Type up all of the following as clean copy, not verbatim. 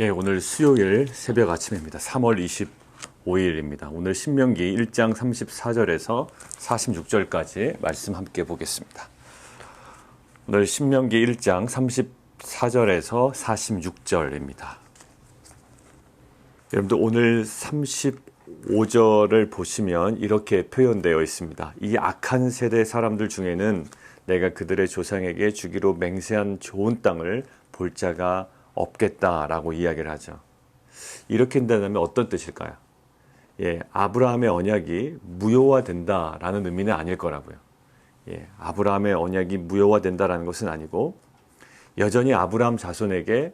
예, 오늘 수요일 새벽 아침입니다. 3월 25일입니다. 오늘 신명기 1장 34절에서 46절까지 말씀 함께 보겠습니다. 오늘 신명기 1장 34절에서 46절입니다. 여러분들 오늘 35절을 보시면 이렇게 표현되어 있습니다. 이 악한 세대 사람들 중에는 내가 그들의 조상에게 주기로 맹세한 좋은 땅을 볼 자가 없겠다라고 이야기를 하죠. 이렇게 된다면 어떤 뜻일까요? 예, 아브라함의 언약이 무효화된다라는 의미는 아닐 거라고요. 예, 아브라함의 언약이 무효화된다라는 것은 아니고 여전히 아브라함 자손에게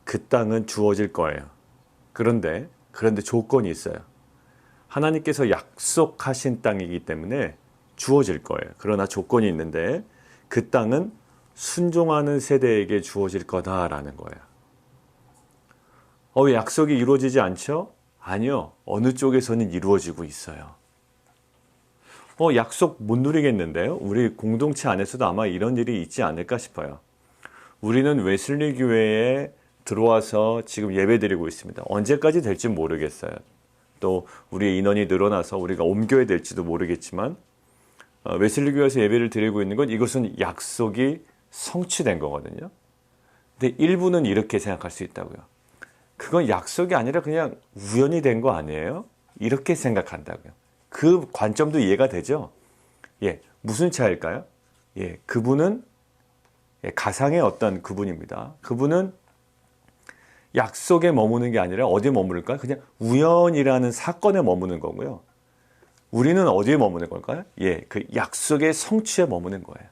그 땅은 주어질 거예요. 그런데 조건이 있어요. 하나님께서 약속하신 땅이기 때문에 주어질 거예요. 그러나 조건이 있는데 그 땅은 순종하는 세대에게 주어질 거다라는 거예요. 왜 약속이 이루어지지 않죠? 아니요. 어느 쪽에서는 이루어지고 있어요. 약속 못 누리겠는데요? 우리 공동체 안에서도 아마 이런 일이 있지 않을까 싶어요. 우리는 웨슬리 교회에 들어와서 지금 예배드리고 있습니다. 언제까지 될지 모르겠어요. 또 우리의 인원이 늘어나서 우리가 옮겨야 될지도 모르겠지만 웨슬리 교회에서 예배를 드리고 있는 건 이것은 약속이 성취된 거거든요. 근데 일부는 이렇게 생각할 수 있다고요. 그건 약속이 아니라 그냥 우연이 된 거 아니에요? 이렇게 생각한다고요. 그 관점도 이해가 되죠? 예, 무슨 차이일까요? 예, 그분은 가상의 어떤 그분입니다. 그분은 약속에 머무는 게 아니라 어디에 머무를까요? 그냥 우연이라는 사건에 머무는 거고요. 우리는 어디에 머무는 걸까요? 예, 그 약속의 성취에 머무는 거예요.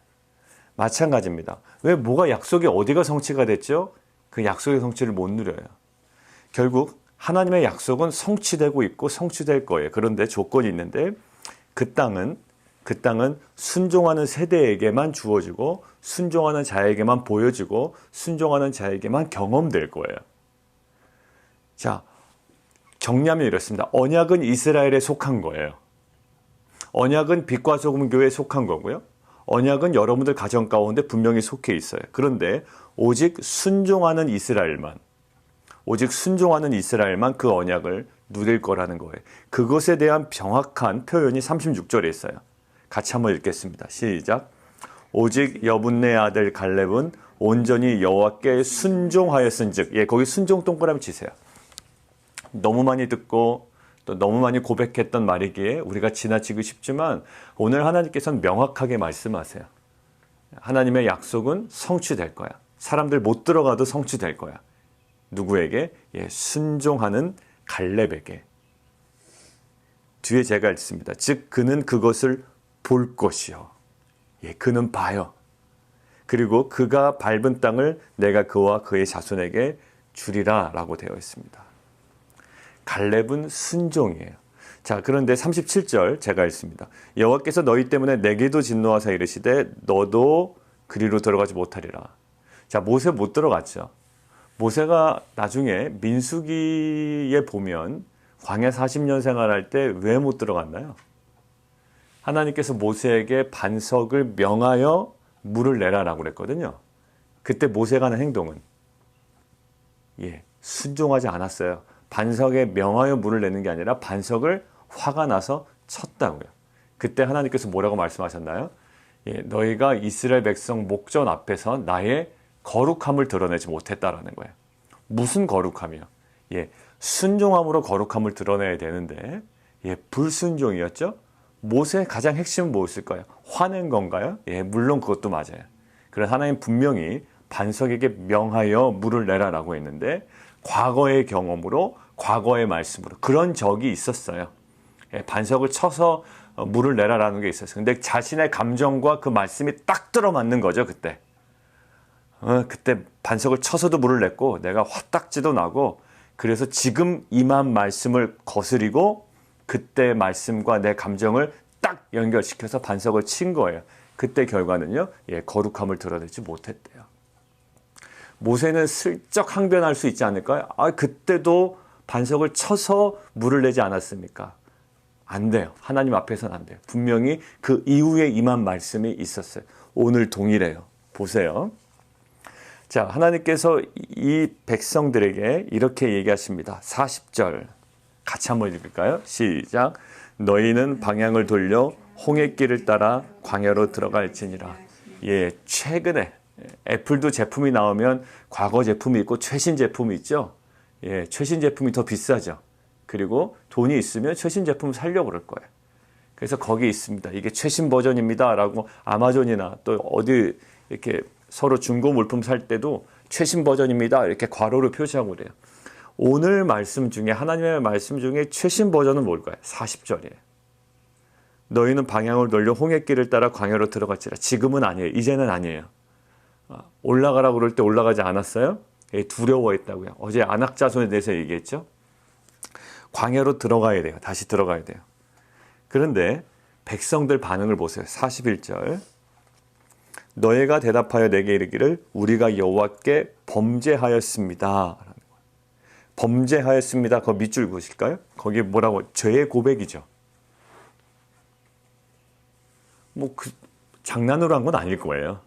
마찬가지입니다. 왜 뭐가 약속이 어디가 성취가 됐죠? 그 약속의 성취를 못 누려요. 결국 하나님의 약속은 성취되고 있고 성취될 거예요. 그런데 조건이 있는데 그 땅은 순종하는 세대에게만 주어지고 순종하는 자에게만 보여지고 순종하는 자에게만 경험될 거예요. 자, 정리하면 이렇습니다. 언약은 이스라엘에 속한 거예요. 언약은 빛과 소금 교회에 속한 거고요. 언약은 여러분들 가정 가운데 분명히 속해 있어요. 그런데 오직 순종하는 이스라엘만 그 언약을 누릴 거라는 거예요. 그것에 대한 정확한 표현이 36절에 있어요. 같이 한번 읽겠습니다. 시작. 오직 여분네 아들 갈렙은 온전히 여호와께 순종하였은즉. 예, 거기 순종 동그라미 치세요. 너무 많이 듣고 또 너무 많이 고백했던 말이기에 우리가 지나치기 쉽지만 오늘 하나님께서는 명확하게 말씀하세요. 하나님의 약속은 성취될 거야. 사람들 못 들어가도 성취될 거야. 누구에게? 예, 순종하는 갈렙에게. 뒤에 제가 읽습니다. 즉 그는 그것을 볼 것이요. 예, 그는 봐요. 그리고 그가 밟은 땅을 내가 그와 그의 자손에게 주리라 라고 되어 있습니다. 갈렙은 순종이에요. 자, 그런데 37절 제가 읽습니다. 여호와께서 너희 때문에 내게도 진노하사 이르시되 너도 그리로 들어가지 못하리라. 자, 모세 못 들어갔죠. 모세가 나중에 민수기에 보면 광야 40년 생활할 때 왜 못 들어갔나요? 하나님께서 모세에게 반석을 명하여 물을 내라라고 그랬거든요. 그때 모세가 하는 행동은 순종하지 않았어요. 반석에 명하여 물을 내는 게 아니라 반석을 화가 나서 쳤다고요. 그때 하나님께서 뭐라고 말씀하셨나요? 너희가 이스라엘 백성 목전 앞에서 나의 거룩함을 드러내지 못했다라는 거예요. 무슨 거룩함이요? 순종함으로 거룩함을 드러내야 되는데 불순종이었죠? 모세의 가장 핵심은 무엇일까요? 화낸 건가요? 물론 그것도 맞아요. 그래서 하나님 분명히 반석에게 명하여 물을 내라라고 했는데 과거의 경험으로 과거의 말씀으로 그런 적이 있었어요. 반석을 쳐서 물을 내라라는 게 있었어요. 근데 자신의 감정과 그 말씀이 딱 들어맞는 거죠, 그때. 그때 반석을 쳐서도 물을 냈고 내가 화딱지도 나고 그래서 지금 임한 말씀을 거스리고 그때 말씀과 내 감정을 딱 연결시켜서 반석을 친 거예요. 그때 결과는요, 거룩함을 드러내지 못했대요. 모세는 슬쩍 항변할 수 있지 않을까요? 그때도 반석을 쳐서 물을 내지 않았습니까? 안 돼요. 하나님 앞에서는 안 돼요. 분명히 그 이후에 임한 말씀이 있었어요. 오늘 동일해요. 보세요. 자, 하나님께서 이 백성들에게 이렇게 얘기하십니다. 40절 같이 한번 읽을까요? 시작. 너희는 방향을 돌려 홍해길을 따라 광야로 들어갈지니라. 예, 최근에 애플도 제품이 나오면 과거 제품이 있고 최신 제품이 있죠. 예, 최신 제품이 더 비싸죠. 그리고 돈이 있으면 최신 제품을 사려고 그럴 거예요. 그래서 거기 있습니다. 이게 최신 버전입니다. 라고 아마존이나 또 어디 이렇게 서로 중고 물품 살 때도 최신 버전입니다. 이렇게 괄호로 표시하고 그래요. 오늘 말씀 중에, 하나님의 말씀 중에 최신 버전은 뭘까요? 40절이에요. 너희는 방향을 돌려 홍해길을 따라 광야로 들어갔지라. 지금은 아니에요. 이제는 아니에요. 올라가라고 그럴 때 올라가지 않았어요? 두려워했다고요. 어제 안악자손에 대해서 얘기했죠. 광야로 들어가야 돼요. 다시 들어가야 돼요. 그런데 백성들 반응을 보세요. 41절. 너희가 대답하여 내게 이르기를 우리가 여호와께 범죄하였습니다. 범죄하였습니다. 그 밑줄 그으실까요? 거기 뭐라고? 죄의 고백이죠. 장난으로 한 건 아닐 거예요.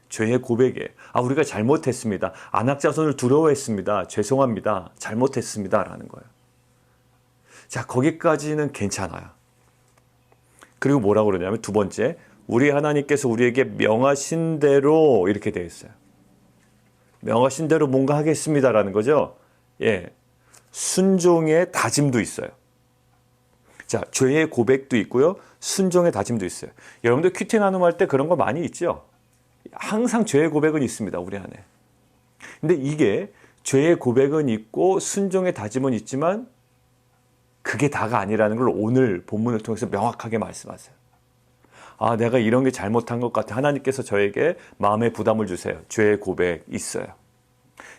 죄의 고백이에요. 우리가 잘못했습니다. 안악자손을 두려워했습니다. 죄송합니다. 잘못했습니다. 라는 거예요. 자, 거기까지는 괜찮아요. 그리고 뭐라고 그러냐면 두 번째, 우리 하나님께서 우리에게 명하신 대로 이렇게 되어 있어요. 명하신 대로 뭔가 하겠습니다라는 거죠. 예, 순종의 다짐도 있어요. 자, 죄의 고백도 있고요. 순종의 다짐도 있어요. 여러분들 큐티 나눔할 때 그런 거 많이 있죠? 항상 죄의 고백은 있습니다. 우리 안에. 근데 이게 죄의 고백은 있고 순종의 다짐은 있지만 그게 다가 아니라는 걸 오늘 본문을 통해서 명확하게 말씀하세요. 내가 이런 게 잘못한 것 같아. 하나님께서 저에게 마음의 부담을 주세요. 죄의 고백 있어요.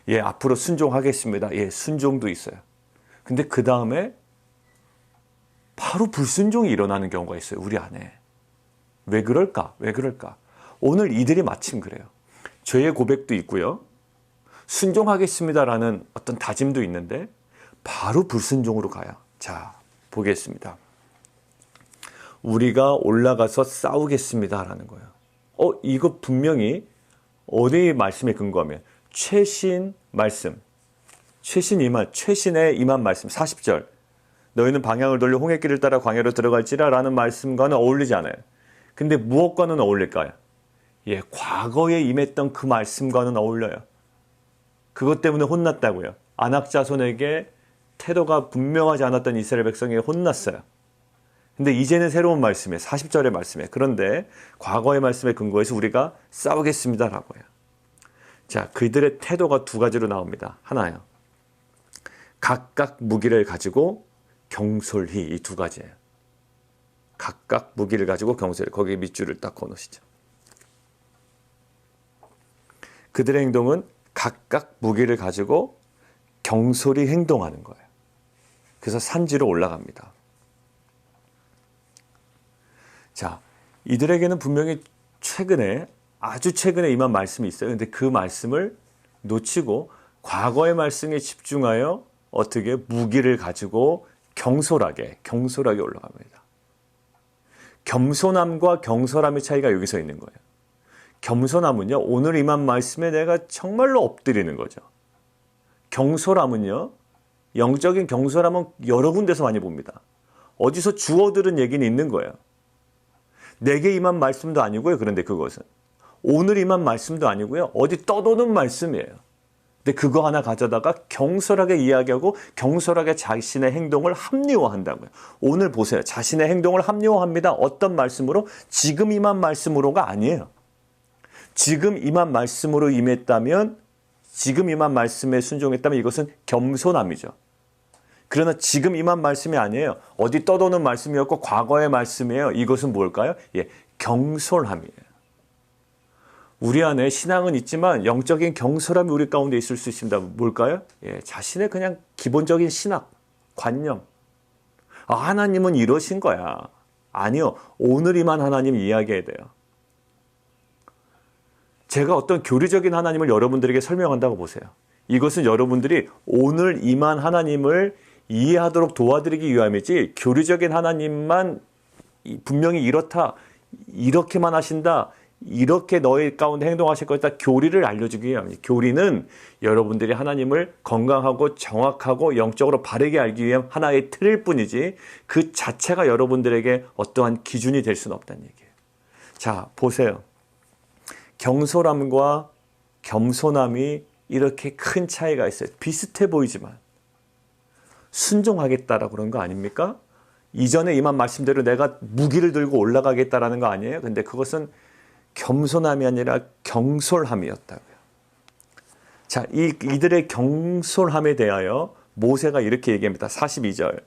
예, 앞으로 순종하겠습니다. 예, 순종도 있어요. 근데 그 다음에 바로 불순종이 일어나는 경우가 있어요. 우리 안에. 왜 그럴까? 왜 그럴까? 오늘 이들이 마침 그래요. 죄의 고백도 있고요. 순종하겠습니다라는 어떤 다짐도 있는데 바로 불순종으로 가요. 자, 보겠습니다. 우리가 올라가서 싸우겠습니다라는 거예요. 이거 분명히 어디 말씀에 근거하면 최신 말씀, 최신에 임한 말씀 40절. 너희는 방향을 돌려 홍해길을 따라 광야로 들어갈지라 라는 말씀과는 어울리지 않아요. 근데 무엇과는 어울릴까요? 예, 과거에 임했던 그 말씀과는 어울려요. 그것 때문에 혼났다고요. 안악자손에게 태도가 분명하지 않았던 이스라엘 백성에게 혼났어요. 근데 이제는 새로운 말씀에 40절의 말씀에 그런데 과거의 말씀에 근거해서 우리가 싸우겠습니다라고 해요. 자, 그들의 태도가 두 가지로 나옵니다. 하나요. 각각 무기를 가지고 경솔히 이 두 가지예요. 각각 무기를 가지고 경솔히 거기에 밑줄을 딱 그어놓으시죠. 그들의 행동은 각각 무기를 가지고 경솔히 행동하는 거예요. 그래서 산지로 올라갑니다. 자, 이들에게는 분명히 아주 최근에 임한 말씀이 있어요. 근데 그 말씀을 놓치고 과거의 말씀에 집중하여 어떻게 무기를 가지고 경솔하게 올라갑니다. 겸손함과 경솔함의 차이가 여기서 있는 거예요. 겸손함은요, 오늘 임한 말씀에 내가 정말로 엎드리는 거죠. 경솔함은요, 영적인 경솔함은 여러 군데서 많이 봅니다. 어디서 주워들은 얘기는 있는 거예요. 내게 임한 말씀도 아니고요. 그런데 그것은 오늘 임한 말씀도 아니고요. 어디 떠도는 말씀이에요. 근데 그거 하나 가져다가 경솔하게 이야기하고 경솔하게 자신의 행동을 합리화한다고요. 오늘 보세요. 자신의 행동을 합리화합니다. 어떤 말씀으로? 지금 임한 말씀으로가 아니에요. 지금 임한 말씀으로 임했다면, 지금 임한 말씀에 순종했다면 이것은 겸손함이죠. 그러나 지금 임한 말씀이 아니에요. 어디 떠도는 말씀이었고 과거의 말씀이에요. 이것은 뭘까요? 예, 경솔함이에요. 우리 안에 신앙은 있지만 영적인 경솔함이 우리 가운데 있을 수 있습니다. 뭘까요? 예, 자신의 그냥 기본적인 신학, 관념. 하나님은 이러신 거야. 아니요. 오늘 임한 하나님 이야기해야 돼요. 제가 어떤 교리적인 하나님을 여러분들에게 설명한다고 보세요. 이것은 여러분들이 오늘 임한 하나님을 이해하도록 도와드리기 위함이지 교리적인 하나님만 분명히 이렇다, 이렇게만 하신다, 이렇게 너희 가운데 행동하실 것이다. 교리를 알려주기 위함이에요. 교리는 여러분들이 하나님을 건강하고 정확하고 영적으로 바르게 알기 위한 하나의 틀일 뿐이지 그 자체가 여러분들에게 어떠한 기준이 될 수는 없다는 얘기예요. 자, 보세요. 경솔함과 겸손함이 이렇게 큰 차이가 있어요. 비슷해 보이지만 순종하겠다라고 그런 거 아닙니까? 이전에 임한 말씀대로 내가 무기를 들고 올라가겠다라는 거 아니에요? 근데 그것은 겸손함이 아니라 경솔함이었다고요. 자, 이들의 경솔함에 대하여 모세가 이렇게 얘기합니다. 42절.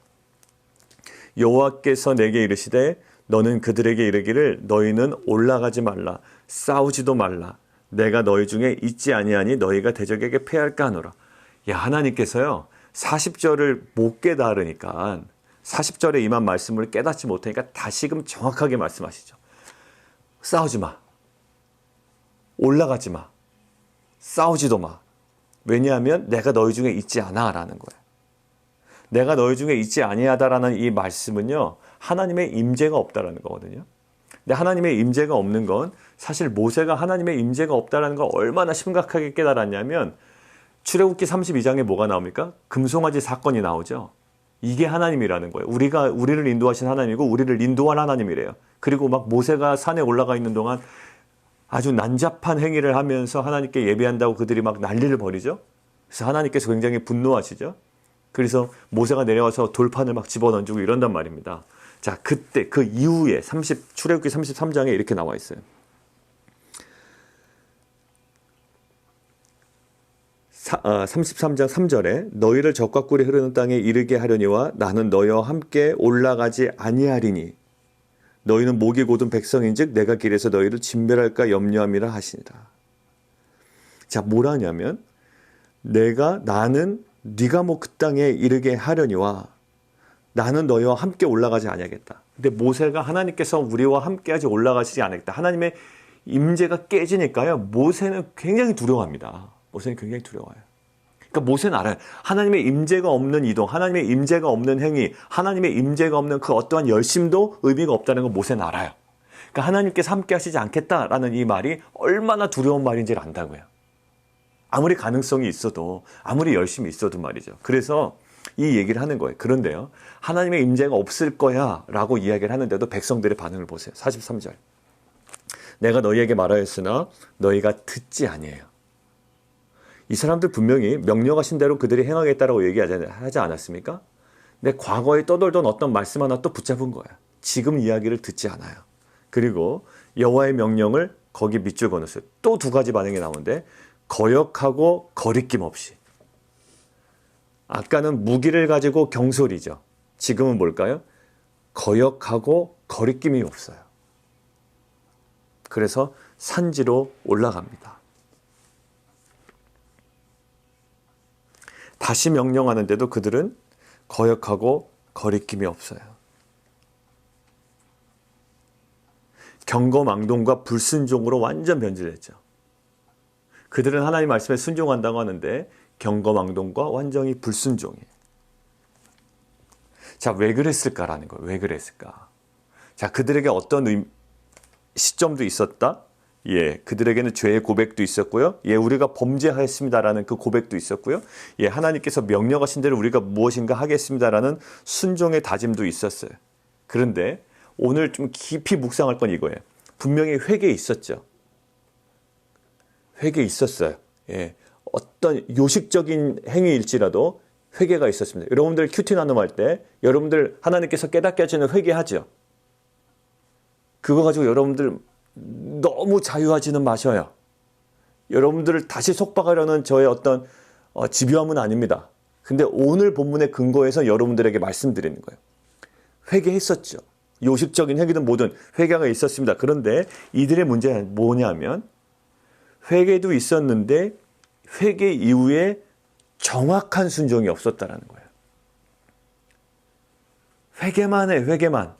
여호와께서 내게 이르시되 너는 그들에게 이르기를 너희는 올라가지 말라 싸우지도 말라 내가 너희 중에 있지 아니하니 너희가 대적에게 패할까 하노라. 야, 하나님께서요 40절을 못 깨달으니까 40절에 임한 말씀을 깨닫지 못하니까 다시금 정확하게 말씀하시죠. 싸우지 마. 올라가지 마. 싸우지도 마. 왜냐하면 내가 너희 중에 있지 않아 라는 거예요. 내가 너희 중에 있지 아니하다라는 이 말씀은요. 하나님의 임재가 없다라는 거거든요. 근데 하나님의 임재가 없는 건 사실 모세가 하나님의 임재가 없다라는 걸 얼마나 심각하게 깨달았냐면 출애굽기 32장에 뭐가 나옵니까? 금송아지 사건이 나오죠. 이게 하나님이라는 거예요. 우리를 인도하신 하나님이고 우리를 인도한 하나님이래요. 그리고 막 모세가 산에 올라가 있는 동안 아주 난잡한 행위를 하면서 하나님께 예배한다고 그들이 막 난리를 벌이죠. 그래서 하나님께서 굉장히 분노하시죠. 그래서 모세가 내려와서 돌판을 막 집어던지고 이런단 말입니다. 자, 그때 그 이후에 출애굽기 33장에 이렇게 나와 있어요. 33장 3절에 너희를 적과 꿀이 흐르는 땅에 이르게 하려니와 나는 너희와 함께 올라가지 아니하리니 너희는 목이 곧은 백성인즉 내가 길에서 너희를 진멸할까 염려함이라 하시니라. 자, 뭐라냐면 나는 네가 그 땅에 이르게 하려니와 나는 너희와 함께 올라가지 아니하겠다. 근데 모세가 하나님께서 우리와 함께하지 올라가시지 않겠다. 하나님의 임재가 깨지니까요. 모세는 굉장히 두려워합니다. 모세는 굉장히 두려워요. 그러니까 모세는 알아요. 하나님의 임재가 없는 이동, 하나님의 임재가 없는 행위, 하나님의 임재가 없는 그 어떠한 열심도 의미가 없다는 걸 모세는 알아요. 그러니까 하나님께서 함께 하시지 않겠다라는 이 말이 얼마나 두려운 말인지를 안다고요. 아무리 가능성이 있어도, 아무리 열심히 있어도 말이죠. 그래서 이 얘기를 하는 거예요. 그런데요, 하나님의 임재가 없을 거야 라고 이야기를 하는데도 백성들의 반응을 보세요. 43절. 내가 너희에게 말하였으나 너희가 듣지 아니에요. 이 사람들 분명히 명령하신 대로 그들이 행하겠다라고 얘기하지 않았습니까? 근데 과거에 떠돌던 어떤 말씀 하나 또 붙잡은 거야. 지금 이야기를 듣지 않아요. 그리고 여호와의 명령을 거기 밑줄 그어놨어요. 또 두 가지 반응이 나오는데 거역하고 거리낌 없이. 아까는 무기를 가지고 경솔이죠. 지금은 뭘까요? 거역하고 거리낌이 없어요. 그래서 산지로 올라갑니다. 다시 명령하는데도 그들은 거역하고 거리낌이 없어요. 경거망동과 불순종으로 완전 변질했죠. 그들은 하나님 말씀에 순종한다고 하는데 경거망동과 완전히 불순종이에요. 자, 왜 그랬을까라는 거예요. 왜 그랬을까? 자, 그들에게 어떤 시점도 있었다. 예, 그들에게는 죄의 고백도 있었고요. 예, 우리가 범죄하였습니다라는 그 고백도 있었고요. 예, 하나님께서 명령하신 대로 우리가 무엇인가 하겠습니다라는 순종의 다짐도 있었어요. 그런데 오늘 좀 깊이 묵상할 건 이거예요. 분명히 회개 있었죠. 회개 있었어요. 예, 어떤 요식적인 행위일지라도 회개가 있었습니다. 여러분들 큐티 나눔할 때 여러분들 하나님께서 깨닫게 하시는 회개하죠. 그거 가지고 여러분들 너무 자유하지는 마셔요. 여러분들을 다시 속박하려는 저의 어떤 집요함은 아닙니다. 근데 오늘 본문의 근거에서 여러분들에게 말씀드리는 거예요. 회개했었죠. 요식적인 행위든 뭐든 회개가 있었습니다. 그런데 이들의 문제는 뭐냐면 회개도 있었는데 회개 이후에 정확한 순종이 없었다라는 거예요. 회개만 해, 회개만.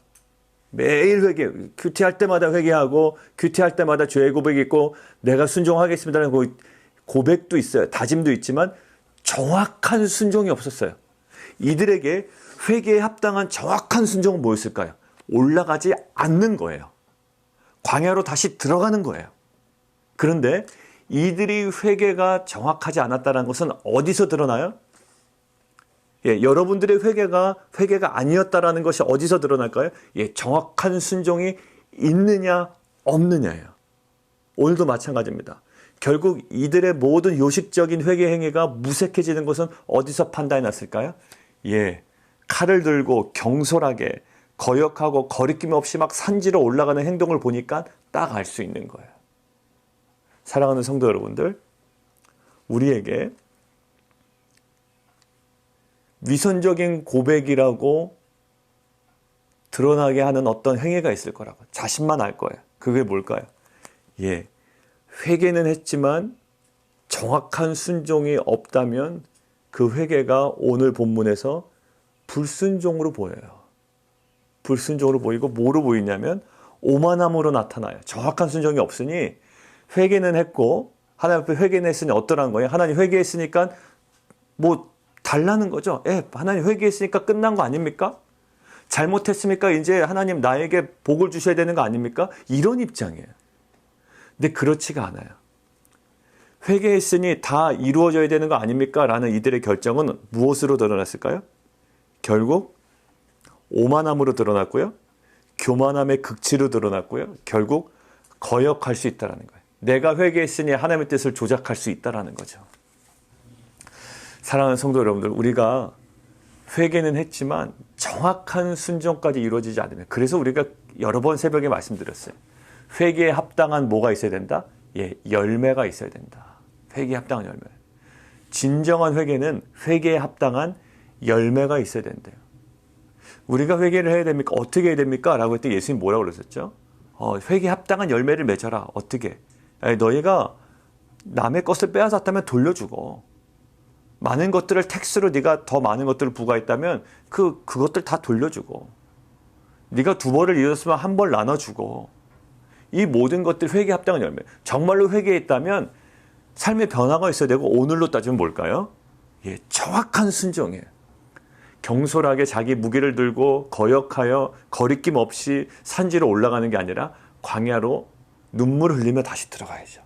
매일 회개, 큐티할 때마다 회개하고 큐티할 때마다 죄의 고백이 있고 내가 순종하겠습니다라는 고백도 있어요. 다짐도 있지만 정확한 순종이 없었어요. 이들에게 회개에 합당한 정확한 순종은 뭐였을까요? 올라가지 않는 거예요. 광야로 다시 들어가는 거예요. 그런데 이들이 회개가 정확하지 않았다는 것은 어디서 드러나요? 여러분들의 회개가 아니었다라는 것이 어디서 드러날까요? 정확한 순종이 있느냐 없느냐예요. 오늘도 마찬가지입니다. 결국 이들의 모든 요식적인 회개 행위가 무색해지는 것은 어디서 판단해 놨을까요? 칼을 들고 경솔하게 거역하고 거리낌 없이 막 산지로 올라가는 행동을 보니까 딱 알 수 있는 거예요. 사랑하는 성도 여러분들, 우리에게 위선적인 고백이라고 드러나게 하는 어떤 행위가 있을 거라고 자신만 알 거예요. 그게 뭘까요? 회개는 했지만 정확한 순종이 없다면 그 회개가 오늘 본문에서 불순종으로 보여요. 불순종으로 보이고 뭐로 보이냐면 오만함으로 나타나요. 정확한 순종이 없으니 회개는 했고 하나님 앞에 회개는 했으니 어떠라는 거예요? 하나님 회개했으니까 뭐 달라는 거죠. 하나님 회개했으니까 끝난 거 아닙니까? 잘못했으니까 이제 하나님 나에게 복을 주셔야 되는 거 아닙니까? 이런 입장이에요. 근데 그렇지가 않아요. 회개했으니 다 이루어져야 되는 거 아닙니까? 라는 이들의 결정은 무엇으로 드러났을까요? 결국 오만함으로 드러났고요. 교만함의 극치로 드러났고요. 결국 거역할 수 있다는 거예요. 내가 회개했으니 하나님의 뜻을 조작할 수 있다는 거죠. 사랑하는 성도 여러분들, 우리가 회개는 했지만 정확한 순종까지 이루어지지 않으면, 그래서 우리가 여러 번 새벽에 말씀드렸어요. 회개에 합당한 뭐가 있어야 된다? 열매가 있어야 된다. 회개에 합당한 열매. 진정한 회개는 회개에 합당한 열매가 있어야 된대요. 우리가 회개를 해야 됩니까? 어떻게 해야 됩니까? 라고 했더니 예수님 뭐라고 그러셨죠? 회개에 합당한 열매를 맺어라. 어떻게? 너희가 남의 것을 빼앗았다면 돌려주고, 많은 것들을 텍스로 네가 더 많은 것들을 부과했다면 그것들 다 돌려주고, 네가 2벌을 잃었으면 1벌 나눠주고, 이 모든 것들 회개에 합당한 열매. 정말로 회개했다면 삶의 변화가 있어야 되고, 오늘로 따지면 뭘까요? 정확한 순종이에요. 경솔하게 자기 무게를 들고 거역하여 거리낌 없이 산지로 올라가는 게 아니라 광야로 눈물을 흘리며 다시 들어가야죠.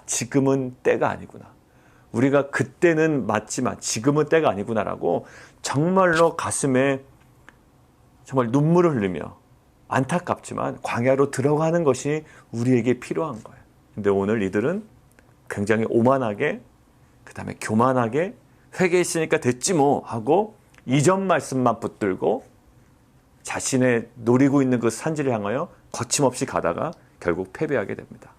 지금은 때가 아니구나. 우리가 그때는 맞지만 지금은 때가 아니구나라고 정말로 가슴에 정말 눈물을 흘리며 안타깝지만 광야로 들어가는 것이 우리에게 필요한 거예요. 근데 오늘 이들은 굉장히 오만하게, 그 다음에 교만하게 회개했으니까 됐지 뭐 하고 이전 말씀만 붙들고 자신의 노리고 있는 그 산지를 향하여 거침없이 가다가 결국 패배하게 됩니다.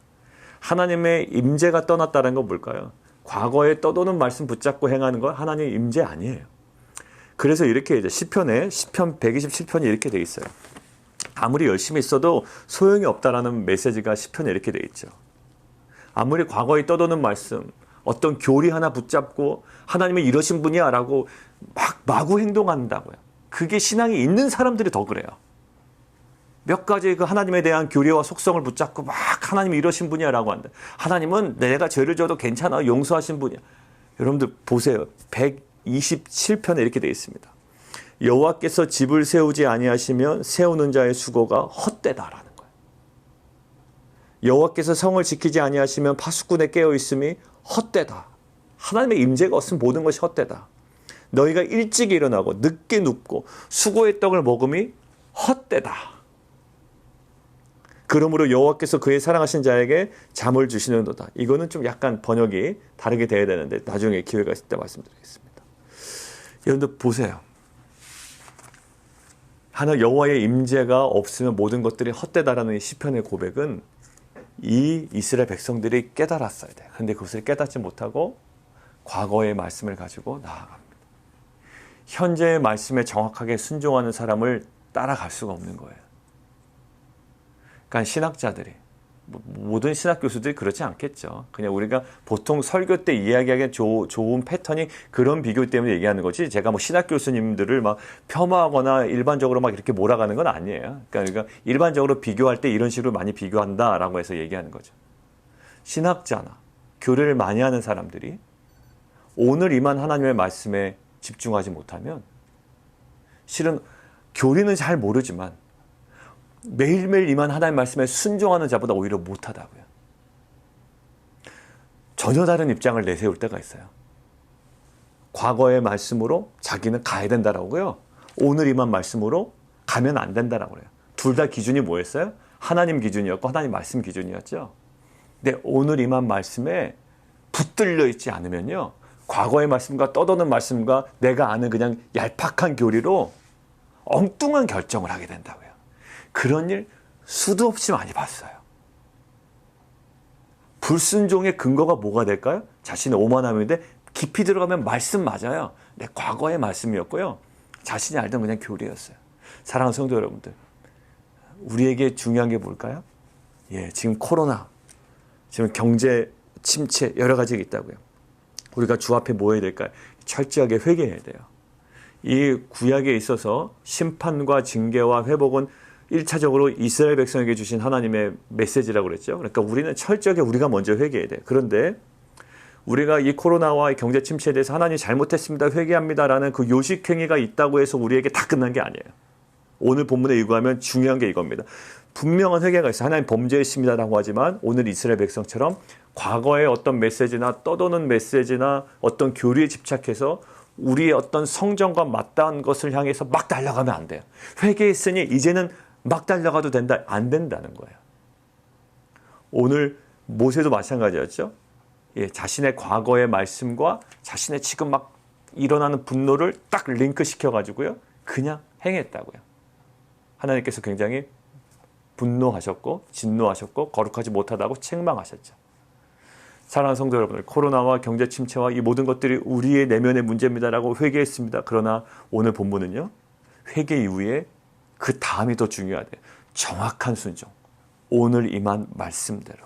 하나님의 임재가 떠났다는 건 뭘까요? 과거에 떠도는 말씀 붙잡고 행하는 건 하나님의 임재 아니에요. 그래서 이렇게 이제 시편 127편이 이렇게 돼 있어요. 아무리 열심히 있어도 소용이 없다라는 메시지가 시편에 이렇게 돼 있죠. 아무리 과거에 떠도는 말씀, 어떤 교리 하나 붙잡고 하나님은 이러신 분이야 라고 마구 행동한다고요. 그게 신앙이 있는 사람들이 더 그래요. 몇 가지 그 하나님에 대한 교리와 속성을 붙잡고 막 하나님이 이러신 분이야 라고 한다. 하나님은 내가 죄를 져도 괜찮아, 용서하신 분이야. 여러분들 보세요. 127편에 이렇게 되어 있습니다. 여호와께서 집을 세우지 아니하시면 세우는 자의 수고가 헛되다라는 거예요. 여호와께서 성을 지키지 아니하시면 파수꾼에 깨어 있음이 헛되다. 하나님의 임재가 없으면 모든 것이 헛되다. 너희가 일찍 일어나고 늦게 눕고 수고의 떡을 먹음이 헛되다. 그러므로 여호와께서 그의 사랑하신 자에게 잠을 주시는도다. 이거는 좀 약간 번역이 다르게 돼야 되는데 나중에 기회가 있을 때 말씀드리겠습니다. 여러분들 보세요. 하나 여호와의 임재가 없으면 모든 것들이 헛되다라는 시편의 고백은 이 이스라엘 백성들이 깨달았어야 돼요. 그런데 그것을 깨닫지 못하고 과거의 말씀을 가지고 나아갑니다. 현재의 말씀에 정확하게 순종하는 사람을 따라갈 수가 없는 거예요. 그러니까 신학자들이, 모든 신학 교수들이 그렇지 않겠죠. 그냥 우리가 보통 설교 때 이야기하기에 좋은 패턴이 그런 비교 때문에 얘기하는 거지, 제가 뭐 신학 교수님들을 막 폄하하거나 일반적으로 막 이렇게 몰아가는 건 아니에요. 그러니까 일반적으로 비교할 때 이런 식으로 많이 비교한다라고 해서 얘기하는 거죠. 신학자나 교리를 많이 하는 사람들이 오늘 임한 하나님의 말씀에 집중하지 못하면, 실은 교리는 잘 모르지만 매일매일 임한 하나님 말씀에 순종하는 자보다 오히려 못하다고요. 전혀 다른 입장을 내세울 때가 있어요. 과거의 말씀으로 자기는 가야 된다라고요. 오늘 임한 말씀으로 가면 안 된다라고 그래요. 둘 다 기준이 뭐였어요? 하나님 기준이었고 하나님 말씀 기준이었죠. 근데 오늘 임한 말씀에 붙들려 있지 않으면요, 과거의 말씀과 떠도는 말씀과 내가 아는 그냥 얄팍한 교리로 엉뚱한 결정을 하게 된다고요. 그런 일 수도 없이 많이 봤어요. 불순종의 근거가 뭐가 될까요? 자신의 오만함인데 깊이 들어가면 말씀 맞아요. 내 과거의 말씀이었고요, 자신이 알던 그냥 교리였어요. 사랑하는 성도 여러분들, 우리에게 중요한 게 뭘까요? 지금 코로나, 지금 경제 침체 여러 가지가 있다고요. 우리가 주 앞에 뭐 해야 될까요? 철저하게 회개해야 돼요. 이 구약에 있어서 심판과 징계와 회복은 1차적으로 이스라엘 백성에게 주신 하나님의 메시지라고 그랬죠. 그러니까 우리는 철저하게 우리가 먼저 회개해야 돼요. 그런데 우리가 이 코로나와 경제 침체에 대해서 하나님 잘못했습니다, 회개합니다라는 그 요식행위가 있다고 해서 우리에게 다 끝난 게 아니에요. 오늘 본문에 의거하면 중요한 게 이겁니다. 분명한 회개가 있어요. 하나님 범죄했습니다라고 하지만 오늘 이스라엘 백성처럼 과거의 어떤 메시지나 떠도는 메시지나 어떤 교리에 집착해서 우리의 어떤 성정과 맞닿은 것을 향해서 막 달려가면 안 돼요. 회개했으니 이제는 막 달려가도 된다. 안 된다는 거예요. 오늘 모세도 마찬가지였죠. 자신의 과거의 말씀과 자신의 지금 막 일어나는 분노를 딱 링크시켜가지고요, 그냥 행했다고요. 하나님께서 굉장히 분노하셨고 진노하셨고 거룩하지 못하다고 책망하셨죠. 사랑하는 성도 여러분들, 코로나와 경제 침체와 이 모든 것들이 우리의 내면의 문제입니다라고 회개했습니다. 그러나 오늘 본문은요, 회개 이후에 그 다음이 더 중요하대요. 정확한 순종, 오늘 임한 말씀대로.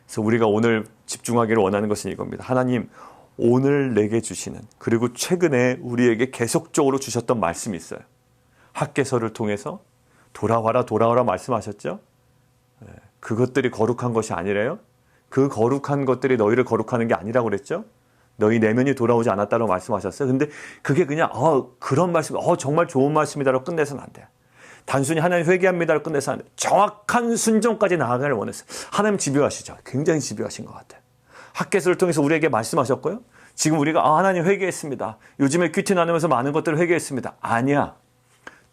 그래서 우리가 오늘 집중하기를 원하는 것은 이겁니다. 하나님, 오늘 내게 주시는, 그리고 최근에 우리에게 계속적으로 주셨던 말씀이 있어요. 학개서를 통해서 돌아와라 돌아와라 말씀하셨죠. 그것들이 거룩한 것이 아니래요. 그 거룩한 것들이 너희를 거룩하는 게 아니라고 그랬죠. 너희 내면이 돌아오지 않았다고 말씀하셨어요. 근데 그게 그냥 그런 말씀, 정말 좋은 말씀이다라고 끝내서는 안 돼요. 단순히 하나님 회개합니다라고 끝내서는 안 돼요. 정확한 순종까지 나아가기를 원했어요. 하나님 집요하시죠. 굉장히 집요하신 것 같아요. 학개서를 통해서 우리에게 말씀하셨고요, 지금 우리가 하나님 회개했습니다, 요즘에 큐티 나누면서 많은 것들을 회개했습니다. 아니야.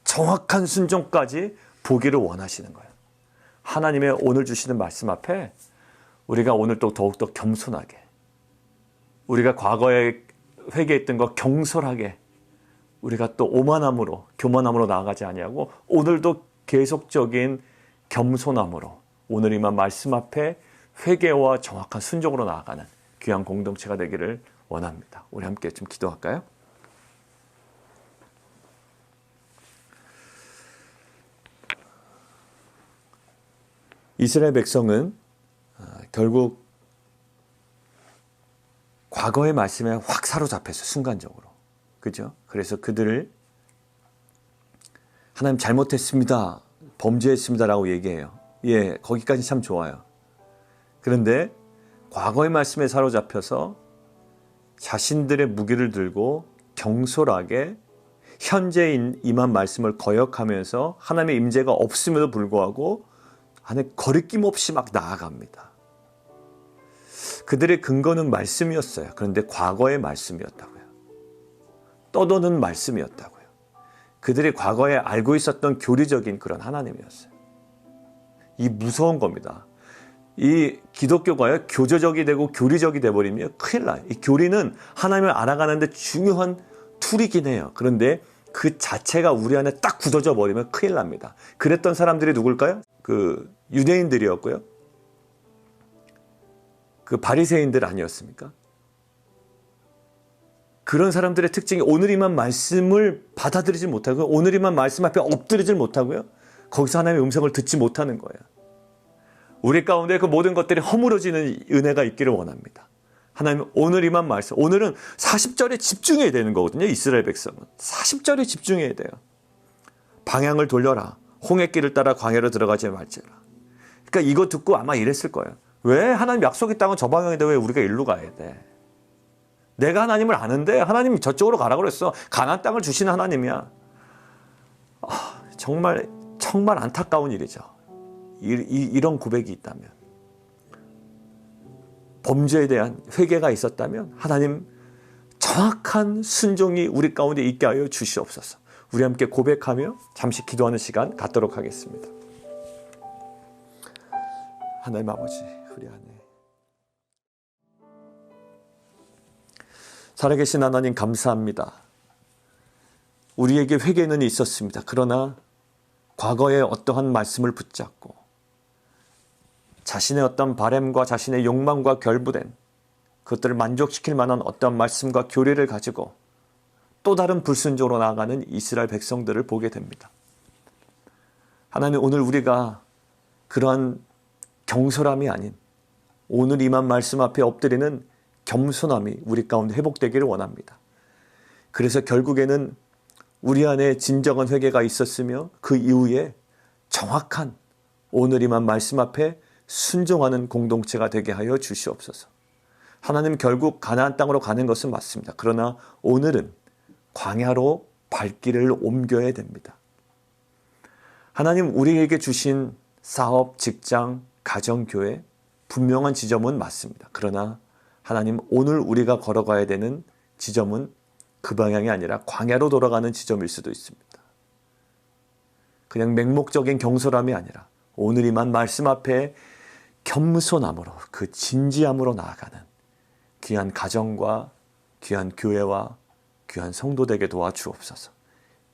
정확한 순종까지 보기를 원하시는 거예요. 하나님의 오늘 주시는 말씀 앞에 우리가 오늘 또 더욱더 겸손하게, 우리가 과거에 회개했던 거 경솔하게, 우리가 또 오만함으로 교만함으로 나아가지 아니하고 오늘도 계속적인 겸손함으로 오늘 임한 말씀 앞에 회개와 정확한 순종으로 나아가는 귀한 공동체가 되기를 원합니다. 우리 함께 좀 기도할까요? 이스라엘 백성은 결국 과거의 말씀에 확 사로잡혔어요. 순간적으로. 그죠? 그래서 그들을 하나님 잘못했습니다, 범죄했습니다라고 얘기해요. 거기까지 참 좋아요. 그런데 과거의 말씀에 사로잡혀서 자신들의 무기를 들고 경솔하게 현재 임한 말씀을 거역하면서 하나님의 임재가 없음에도 불구하고 안에 거리낌 없이 막 나아갑니다. 그들의 근거는 말씀이었어요. 그런데 과거의 말씀이었다고요. 떠도는 말씀이었다고요. 그들이 과거에 알고 있었던 교리적인 그런 하나님이었어요. 이 무서운 겁니다. 이 기독교가요, 교조적이 되고 교리적이 돼버리면 큰일 나요. 이 교리는 하나님을 알아가는데 중요한 툴이긴 해요. 그런데 그 자체가 우리 안에 딱 굳어져 버리면 큰일 납니다. 그랬던 사람들이 누굴까요? 그 유대인들이었고요, 그 바리새인들 아니었습니까? 그런 사람들의 특징이 오늘 임한 말씀을 받아들이지 못하고요, 오늘 임한 말씀 앞에 엎드리지 못하고요, 거기서 하나님의 음성을 듣지 못하는 거예요. 우리 가운데 그 모든 것들이 허물어지는 은혜가 있기를 원합니다. 하나님 오늘 임한 말씀, 오늘은 40절에 집중해야 되는 거거든요. 이스라엘 백성은 40절에 집중해야 돼요. 방향을 돌려라, 홍해길을 따라 광야로 들어가지 말지라. 그러니까 이거 듣고 아마 이랬을 거예요. 왜 하나님 약속의 땅은 저 방향인데 왜 우리가 일로 가야 돼? 내가 하나님을 아는데 하나님이 저쪽으로 가라고 그랬어. 가나안 땅을 주시는 하나님이야. 정말 정말 안타까운 일이죠. 이런 고백이 있다면, 범죄에 대한 회개가 있었다면 하나님 정확한 순종이 우리 가운데 있게 하여 주시옵소서. 우리 함께 고백하며 잠시 기도하는 시간 갖도록 하겠습니다. 하나님 아버지, 우리 안에 살아계신 하나님 감사합니다. 우리에게 회개는 있었습니다. 그러나 과거의 어떠한 말씀을 붙잡고 자신의 어떤 바램과 자신의 욕망과 결부된 그것들을 만족시킬 만한 어떤 말씀과 교리를 가지고 또 다른 불순종으로 나아가는 이스라엘 백성들을 보게 됩니다. 하나님, 오늘 우리가 그러한 경솔함이 아닌 오늘 임한 말씀 앞에 엎드리는 겸손함이 우리 가운데 회복되기를 원합니다. 그래서 결국에는 우리 안에 진정한 회개가 있었으며 그 이후에 정확한 오늘 임한 말씀 앞에 순종하는 공동체가 되게 하여 주시옵소서. 하나님, 결국 가나안 땅으로 가는 것은 맞습니다. 그러나 오늘은 광야로 발길을 옮겨야 됩니다. 하나님, 우리에게 주신 사업, 직장, 가정, 교회 분명한 지점은 맞습니다. 그러나 하나님, 오늘 우리가 걸어가야 되는 지점은 그 방향이 아니라 광야로 돌아가는 지점일 수도 있습니다. 그냥 맹목적인 경솔함이 아니라 오늘 임한 말씀 앞에 겸손함으로, 그 진지함으로 나아가는 귀한 가정과 귀한 교회와 귀한 성도 되게 도와주옵소서.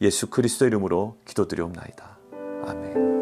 예수 그리스도 이름으로 기도드리옵나이다. 아멘.